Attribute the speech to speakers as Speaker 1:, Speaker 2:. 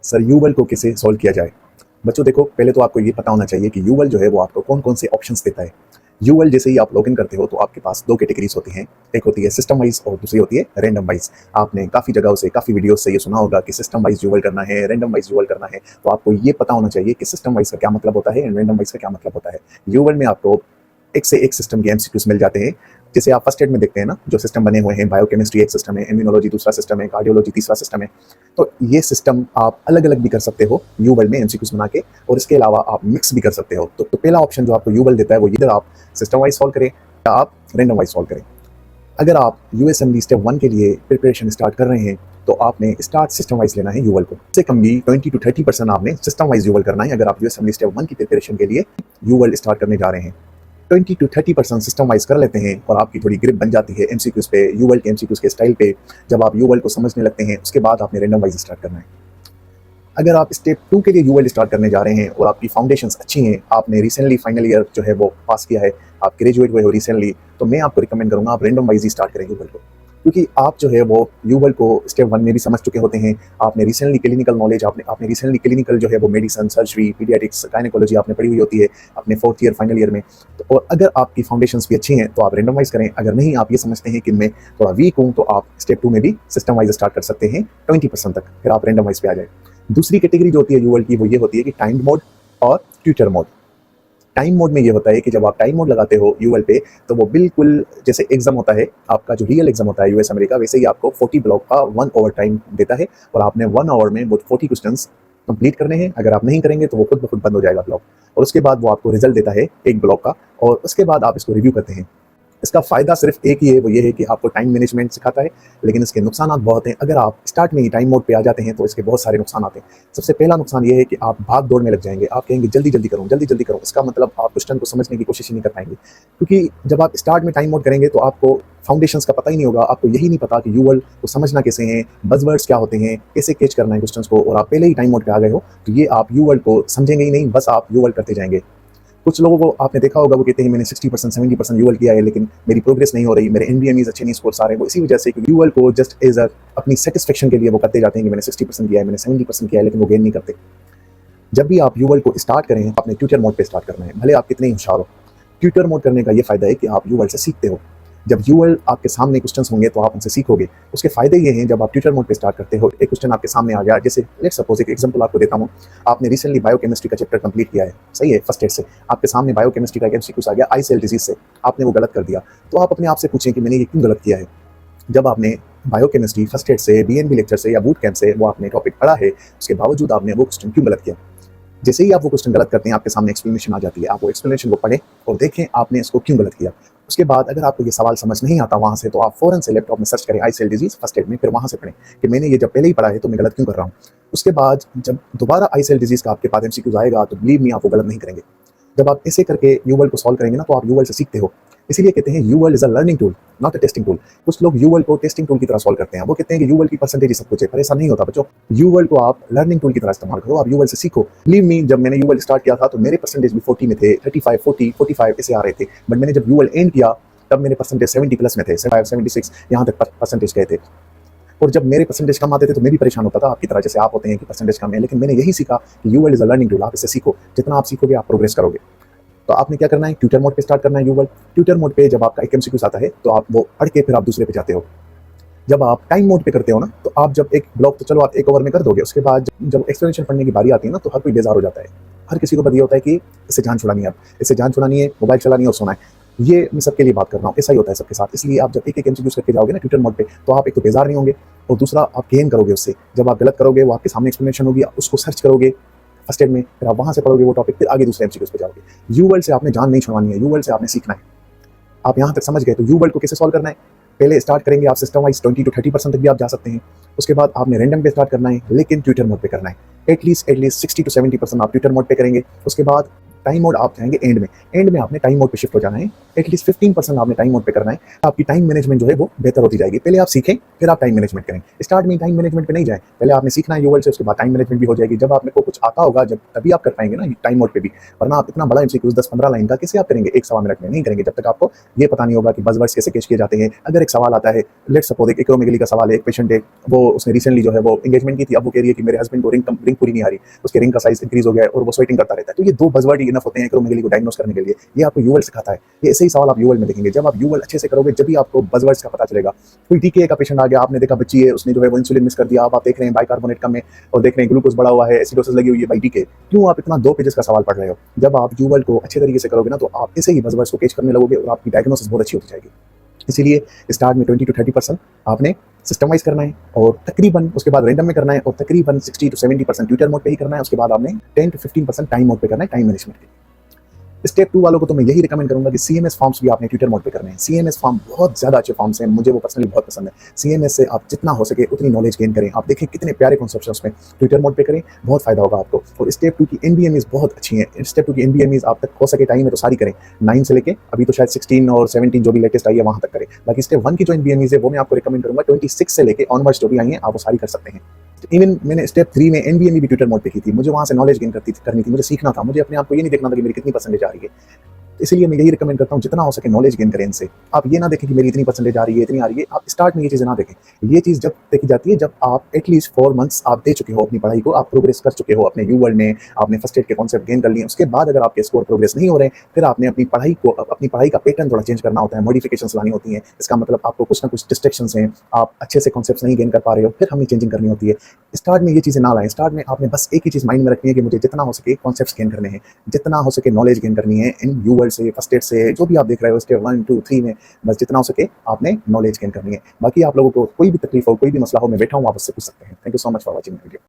Speaker 1: Sir Yuval को कैसे solve किया जाए। बच्चों देखो, पहले तो आपको ये पता होना चाहिए कि यूवल जो है वो आपको कौन कौन से ऑप्शंस देता है। यूवल जैसे ही आप लॉगिन करते हो तो आपके पास दो कैटेगरीज होती हैं, एक होती है सिस्टम वाइज और दूसरी होती है रैंडम वाइज। आपने काफ़ी जगहों से, काफ़ी वीडियोस से ये सुना होगा कि सिस्टम वाइज यूवल करना है, रैंडम वाइज यूवल करना है। तो आपको ये पता होना चाहिए कि सिस्टम वाइज का क्या मतलब होता है एंड रैंडम वाइज का क्या मतलब होता है। यूवल में आपको एक से एक सिस्टम के एमसीक्यूज मिल जाते हैं। जैसे आप फर्स्ट एड में देखते हैं ना, जो सिस्टम बने हुए हैं, बायोकेमिस्ट्री एक सिस्टम है, इम्यूनोलॉजी दूसरा सिस्टम है, कार्डियोलॉजी तीसरा सिस्टम है। तो ये सिस्टम आप अलग अलग भी कर सकते हो यूवल में एमसीक्यूज बना के, और इसके अलावा आप मिक्स भी कर सकते हो। तो पहला ऑप्शन जो आपको यूवल देता है वो इधर आप सिस्टम वाइज सॉल्व करें या आप रैंडम वाइज सॉल्व करें। अगर आप यूएसएमडी स्टेप 1 के लिए प्रिपरेशन स्टार्ट कर रहे हैं तो आपने स्टार्ट सिस्टम वाइज लेना है यूवल को। से कम भी 20 to 30% आपने सिस्टम वाइज यूवल करना है अगर आप यूएसएमडी स्टेप 1 की प्रिपरेशन के लिए यूवल स्टार्ट करने जा रहे हैं। 20 to 30% सिस्टम वाइज कर लेते हैं और आपकी थोड़ी ग्रिप बन जाती है एमसीक्यूज पे, यूवल के एमसीक्यूज के स्टाइल पे। जब आप यूवल को समझने लगते हैं उसके बाद आपने रैंडम वाइज स्टार्ट करना है। अगर आप स्टेप 2 के लिए यूएल स्टार्ट करने जा रहे हैं और आपकी फाउंडेशंस अच्छी हैं, आपने रिसेंटली फाइनल ईयर जो है वो पास किया है, आप ग्रेजुएट हुए हो रिसेंटली, तो मैं आपको रिकमेंड करूंगा आप रैंडम वाइज ही स्टार्ट करें यूएल को। क्योंकि आप जो है वो यूएल को स्टेप 1 में भी समझ चुके होते हैं। आपने रिसेंटली क्लिनिकल नॉलेज, आपने रिसेंटली क्लिनिकल जो है वो मेडिसिन, सर्जरी, पीडियाट्रिक्स, गायनेकोलॉजी आपने पढ़ी हुई होती है अपने 4th ईयर फाइनल ईयर में। तो और अगर आपकी फाउंडेशंस भी अच्छी हैं तो आप रैंडम वाइज करें। अगर नहीं, आप ये समझते हैं कि मैं थोड़ा वीक हूँ, तो आप स्टेप 2 में भी सिस्टम वाइज स्टार्ट कर सकते हैं 20% तक, फिर आप रैंडम वाइज पे आ जाए। दूसरी कैटेगरी जो होती है यूएल की वो ये होती है कि टाइम मोड और ट्यूटर मोड। टाइम मोड में ये होता है कि जब आप टाइम मोड लगाते हो यूएल पे तो वो बिल्कुल जैसे एग्जाम होता है आपका, जो रियल एग्जाम होता है यूएस अमेरिका, वैसे ही आपको 40 ब्लॉक का 1 आवर टाइम देता है और आपने 1 आवर में वो 40 क्वेश्चंस कंप्लीट करने हैं। अगर आप नहीं करेंगे तो वो खुद ब खुद बंद हो जाएगा ब्लॉक, और उसके बाद वो आपको रिजल्ट देता है एक ब्लॉक का, और उसके बाद आप इसको रिव्यू करते हैं। इसका फ़ायदा सिर्फ एक ही है, वो ये है कि आपको टाइम मैनेजमेंट सिखाता है, लेकिन इसके नुकसान बहुत हैं। अगर आप स्टार्ट में ही टाइम मोड पे आ जाते हैं तो इसके बहुत सारे नुकसान आते हैं। सबसे पहला नुकसान ये है कि आप भाग दौड़ में लग जाएंगे, आप कहेंगे जल्दी जल्दी करूँ, जल्दी जल्दी करूँ। इसका मतलब आप क्वेश्चन को समझने की कोशिश ही नहीं कर पाएंगे, क्योंकि जब आप स्टार्ट में टाइम मोड करेंगे तो आपको फाउंडेशंस का पता ही नहीं होगा, आपको यही नहीं पता कि यूएल को समझना कैसे है, बज़वर्ड्स क्या होते हैं, कैसे कैच करना है क्वेश्चंस को, और आप पहले ही टाइम मोड पे आ गए हो तो ये आप यूएल को समझेंगे ही नहीं, बस आप यूएल करते जाएंगे। कुछ लोगों को आपने देखा होगा, वो कहते हैं मैंने 60% 70% यूएल किया है लेकिन मेरी प्रोग्रेस नहीं हो रही, मेरे एनबीएमईज अच्छे नहीं स्कोर्स आ रहे हैं। वो इसी वजह से कि यूएल को जस्ट एज अपनी सेटिस्फेक्शन के लिए वो करते जाते हैं कि मैंने 60% किया है, मैंने 70% किया है, लेकिन वो गेन नहीं करते। जब भी आप यूएल को स्टार्ट करें आपने ट्यूटर मोड पे स्टार्ट करना है, भले आप कितने ही होशियार हो। ट्यूटर मोड करने का ये फायदा है कि आप यूएल से सीखते हो। जब यूएल आपके सामने क्वेश्चंस होंगे तो आप उनसे सीखोगे। उसके फायदे ये हैं, जब आप ट्यूटर मोड पे स्टार्ट करते हो, एक क्वेश्चन आपके सामने आ गया, जैसे लेट्स सपोज एक एग्जांपल आपको देता हूँ, आपने रिसेंटली बायोकेमिस्ट्री का चैप्टर कंप्लीट किया है, सही है, फर्स्ट एड से आपके सामने बायोकेमिस्ट्री का एमसीक्यू आ गया आई सेल डिजीज से, आपने वो गलत कर दिया, तो आप अपने आप से पूछें कि मैंने ये क्यों गलत किया है। जब आपने बायोकेमिस्ट्री फर्स्ट एड से, बीएनबी लेक्चर से या बूट कैंप से वो आपने टॉपिक पढ़ा है, उसके बावजूद आपने वो क्वेश्चन क्यों गलत किया। जैसे ही आप वो क्वेश्चन गलत करते हैं आपके सामने एक्सप्लेनेशन आ जाती है, आप वो एक्सप्लेनेशन को पढ़ें और देखें आपने इसको क्यों गलत किया। उसके बाद अगर आपको ये सवाल समझ नहीं आता वहाँ से, तो आप फ़ौरन से लैपटॉप में सर्च करें आई सेल डिजीज फर्स्ट एड में, फिर वहाँ से पढ़ें कि मैंने ये जब पहले ही पढ़ा है तो मैं गलत क्यों कर रहा हूँ। उसके बाद जब दोबारा आई सेल डिजीज का आपके पास एमसीक्यूज आएगा तो बिलीव मी आप वो गलत नहीं करेंगे। जब आप ऐसे करके यूएल को सॉल्व करेंगे ना तो आप यूएल से सीखते हो। इसीलिए कहते हैं UL is a learning tool not a testing tool. कुछ लोग यूएल को टेस्टिंग टूल की तरह सॉल्व करते हैं, वो कहते हैं कि यूएल की परसेंटेज ही सब कुछ है, पर ऐसा नहीं होता बच्चों। यूएल को आप लर्निंग टूल की तरह इस्तेमाल करो, आप यूएल से सीखो। बिलीव मी, जब मैंने यूएल स्टार्ट किया था तो मेरे परसेंटेज भी 40 में थे, 35 40 45 ऐसे आ रहे थे, बट मैंने जब यूएल एंड किया तब मेरे परसेंटेज 70 प्लस में थे, 75 76 यहाँ तक परसेंटेज गए थे। और जब मेरे परसेंटेज कम आते थे तो मैं भी परेशान होता था आपकी तरह, जैसे आप होते हैं कि परसेंटेज कम है, लेकिन मैंने यही सीखा कि UL is a learning tool, आप इसे सीखो, जितना आप सीखोगे आप प्रोग्रेस करोगे। तो आपने क्या करना है, ट्यूटर मोड पे स्टार्ट करना है यूएल। ट्यूटर मोड पे जब आपका एक एमसीक्यूज आता है तो आप वो पढ़ के फिर आप दूसरे पे जाते हो। जब आप टाइम मोड पे करते हो ना तो आप जब एक ब्लॉक तो चलो आप 1 ओवर में कर दोगे, उसके बाद जब एक्सप्लेनेशन पढ़ने की बारी आती है ना तो हर कोई बेजार हो जाता है। हर किसी को पता होता है कि इससे जान छुड़ानी है, अब इससे जान छुड़ानी है, मोबाइल चलानी है और सोना है। ये मैं सबके लिए बात कर रहा हूँ, ऐसा ही होता है सबके साथ। इसलिए आप जब एक एक एमसीक्यूज करके जाओगे ना ट्यूटर मोड पे तो आप एक तो बेजार नहीं होंगे और दूसरा आप गेन करोगे उससे। जब आप गलत करोगे वो आपके सामने एक्सप्लेनेशन होगी, उसको सर्च करोगे फर्स्ट एड में, फिर आप वहाँ से पढ़ोगे वो टॉपिक, फिर आगे दूसरे एमसीक्यूज पे जाओगे। यूएल से आपने जान नहीं छुड़वानी है, यूएल से आपने सीखना है। आप यहाँ तक समझ गए, तो यूएल को कैसे सॉल्व करना है। पहले स्टार्ट करेंगे आप सिस्टम वाइज 20 to 30% तक भी आप जा सकते हैं। उसके बाद आपने रैंडम पे स्टार्ट करना है, लेकिन ट्यूटर मोड पे करना है। एटलीस्ट 60 to 70% आप ट्यूटर मोड पे करेंगे। उसके बाद टाइम मोड आप जाएंगे एंड में आपने टाइम मोड पे शिफ्ट हो जाना है। एटलीस्ट 15% आपने टाइम मोड पे करना है। आपकी टाइम मैनेजमेंट जो है वो बेहतर होती जाएगी। पहले आप सीखें, फिर आप टाइम मैनेजमेंट करें। स्टार्ट में टाइम मैनेजमेंट पे नहीं जाए, पहले आपने सीखना है यूएल से, उसके बाद टाइम मैनेजमेंट भी हो जाएगी। जब आप में को कुछ आता होगा जब तभी आप कर पाएंगे ना टाइम मोड पे भी, वरना आप इतना बड़ा एमसीक्यूज 10-15 लाइन का कैसे आप करेंगे एक सवा मिनट में? नहीं करेंगे जब तक आपको ये पता नहीं होगा कि बज़वर्ड्स कैसे कैच किए जाते हैं। अगर एक सवाल आता है, लेट्स सपोज एक एक्रोमेगली का सवाल है, एक पेशेंट है, वो उसने रिसेंटली जो है वो एंगेजमेंट की थी, अब वो कह रही है कि मेरे हस्बैंड को रिंग पूरी नहीं आ रही, उसके रिंग का साइज इंक्रीज हो गया है और वो स्वेटिंग करता रहता है। तो ये 2 बज़वर्ड ही इनफ होते हैं एक्रोमेगली को डायग्नोस करने के लिए। ये आपको यूएल सिखाता है। ये ऐसे ही सवाल आप यूएल में देखेंगे। जब आप यूएल अच्छे से करोगे जब भी आपको बज़वर्ड्स का पता चलेगा। कोई टीके का पेशेंट आ गया, आपने देखा बच्ची है, उसने जो है वो इंसुलिन मिस कर दिया, अब आप देख रहे हैं बाइकार्बोनेट कम है और देख रहे हैं ग्लूकोज बढ़ा हुआ है, एसिडोसिस लगी हुई है बाई टीके। क्यों आप इतना 2 पेजेस का सवाल पढ़ रहे हो? जब आप यूएल को अच्छे तरीके से करोगे ना तो आप ऐसे ही बज़वर्ड्स को कैच करने लगोगे और आपकी डायग्नोसिस बहुत अच्छी होती जाएगी। इसीलिए स्टार्ट में 20 to 30% आपने सिस्टमाइज करना है और तकरीबन उसके बाद रैंडम में करना है और तकरीबन 60 to 70% ट्विटर मोड पे ही करना है। उसके बाद आपने 10 to 15% टाइम मोड पे करना है, टाइम मैनेजमेंट के। स्टेप 2 वालों को तो मैं यही रिकमेंड करूंगा कि सीएमएस फॉर्म्स भी आपने ट्विटर मोड पे करने हैं। सीएमएस फॉर्म बहुत ज्यादा अच्छे फॉर्म्स हैं, मुझे वो पर्सनली बहुत पसंद है। सीएमएस से आप जितना हो सके उतनी नॉलेज गेन करें। आप देखें कितने प्यारे कॉन्सेप्ट्स हैं उसमें, ट्विटर मोड पे करें, बहुत फायदा होगा आपको। और स्टेप 2 की एनबीएमईज बहुत अच्छी हैं। स्टेप 2 की एनबीएमईज आप तक हो सके टाइम है तो सारी करें, 9 से लेके अभी तो शायद 16 और 17 जो भी लेटेस्ट आई है वहां तक करें। बाकी स्टेप 1 की जो एनबीएमईज है वो मैं आपको रिकमेंड करूंगा 26 से लेके ऑनवर्ड्स जो भी आई हैं आप वो सारी कर सकते हैं। इवन मैंने स्टेप 3 में एनबीएमई भी ट्विटर मोड पे की थी। मुझे वहां से नॉलेज गेन करनी थी, मुझे सीखना था, मुझे अपने आप को ये नहीं देखना था कि मेरी कितनी परसेंटेज आ रही है। इसलिए मैं यही रिकमेंड करता हूँ जितना हो सके नॉलेज गेन करें इनसे। आप ये ना देखें कि मेरी इतनी परसेंटेज आ रही है, इतनी आ रही है। आप स्टार्ट में ये चीज़ें ना देखें। ये चीज़ जब देखी जाती है जब आप एटलीस्ट 4 मंथ्स आप दे चुके हो अपनी पढ़ाई को, आप प्रोग्रेस कर चुके हो अपने यू वर्ल्ड में, आपने फर्स्ट एड के कॉन्सेप्ट गेन कर लिए। उसके बाद अगर आपके स्कोर प्रोग्रेस नहीं हो रहे हैं, फिर आपने अपनी पढ़ाई का पैटर्न थोड़ा चेंज करना होता है, मॉडिफिकेशंस लानी होती हैं। इसका मतलब आपको कुछ ना कुछ डिस्ट्रैक्शंस हैं, आप अच्छे से कॉन्सेप्ट्स नहीं गेन कर पा रहे हो, फिर हमें चेंजिंग करनी होती है। स्टार्ट में ये चीज़ें ना लाएं। स्टार्ट में आपने बस एक ही चीज़ माइंड में रखनी है कि मुझे जितना हो सके कॉन्सेप्ट्स गेन करने हैं, जितना हो सके नॉलेज गेन करनी है इन यू वर्ल्ड से, फर्स्ट एड से, जो भी आप देख रहे हो स्टेप 1 2 3 में, बस जितना हो सके आपने नॉलेज गेन करनी है। बाकी आप लोगों को कोई भी तकलीफ हो, कोई भी मसला हो, मैं बैठा हूँ, आप उससे पूछ सकते हैं। Thank you so much for watching video.